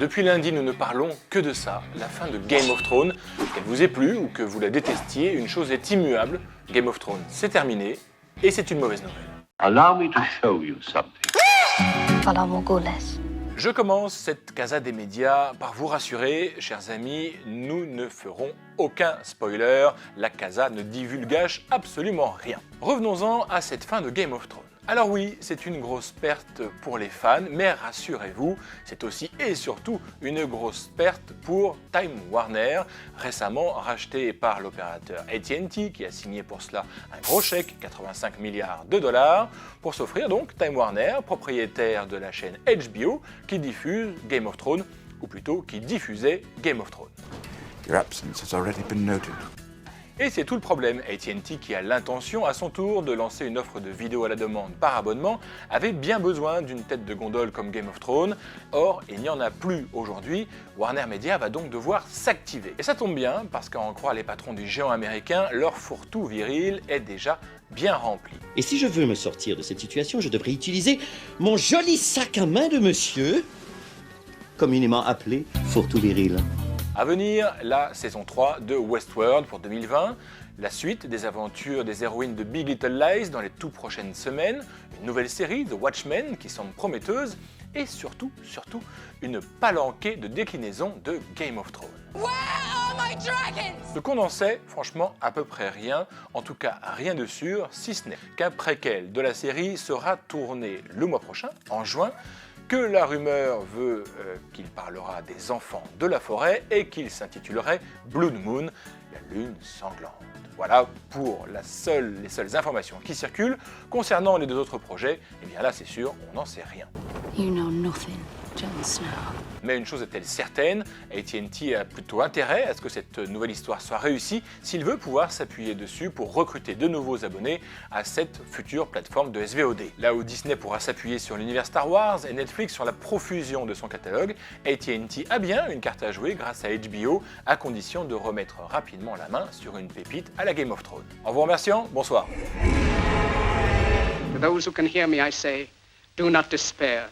Depuis lundi, nous ne parlons que de ça, la fin de Game of Thrones. Qu'elle vous ait plu ou que vous la détestiez, une chose est immuable, Game of Thrones, c'est terminé, et c'est une mauvaise nouvelle. Allow me to show you something. Je commence cette Casa des médias par vous rassurer, chers amis, nous ne ferons aucun spoiler, la Casa ne divulgage absolument rien. Revenons-en à cette fin de Game of Thrones. Alors oui, c'est une grosse perte pour les fans, mais rassurez-vous, c'est aussi et surtout une grosse perte pour Time Warner, récemment racheté par l'opérateur AT&T, qui a signé pour cela un gros chèque, 85 milliards de dollars, pour s'offrir donc Time Warner, propriétaire de la chaîne HBO, qui diffuse Game of Thrones, ou plutôt qui diffusait Game of Thrones. Your absence has already been noted. Et c'est tout le problème, AT&T qui a l'intention à son tour de lancer une offre de vidéo à la demande par abonnement avait bien besoin d'une tête de gondole comme Game of Thrones, or il n'y en a plus aujourd'hui, Warner Media va donc devoir s'activer. Et ça tombe bien, parce qu'à en croire les patrons du géant américain, leur fourre-tout viril est déjà bien rempli. Et si je veux me sortir de cette situation, je devrais utiliser mon joli sac à main de monsieur, communément appelé fourre-tout viril. À venir, la saison 3 de Westworld pour 2020, la suite des aventures des héroïnes de Big Little Lies dans les toutes prochaines semaines, une nouvelle série, The Watchmen, qui semble prometteuse, et surtout, une palanquée de déclinaisons de Game of Thrones. Where are my dragons? Ce qu'on en sait, franchement, à peu près rien, en tout cas rien de sûr, si ce n'est qu'un préquel de la série sera tourné le mois prochain, en juin, que la rumeur veut qu'il parlera des enfants de la forêt et qu'il s'intitulerait Blood Moon, la lune sanglante. Voilà pour les seules informations qui circulent. Concernant les deux autres projets, eh bien là c'est sûr, on n'en sait rien. You know nothing, Jon Snow. Mais une chose est-elle certaine, AT&T a plutôt intérêt à ce que cette nouvelle histoire soit réussie s'il veut pouvoir s'appuyer dessus pour recruter de nouveaux abonnés à cette future plateforme de SVOD. Là où Disney pourra s'appuyer sur l'univers Star Wars et Netflix sur la profusion de son catalogue, AT&T a bien une carte à jouer grâce à HBO, à condition de remettre rapidement la main sur une pépite à la Game of Thrones. En vous remerciant, bonsoir. To those who can hear me, I say, do not despair.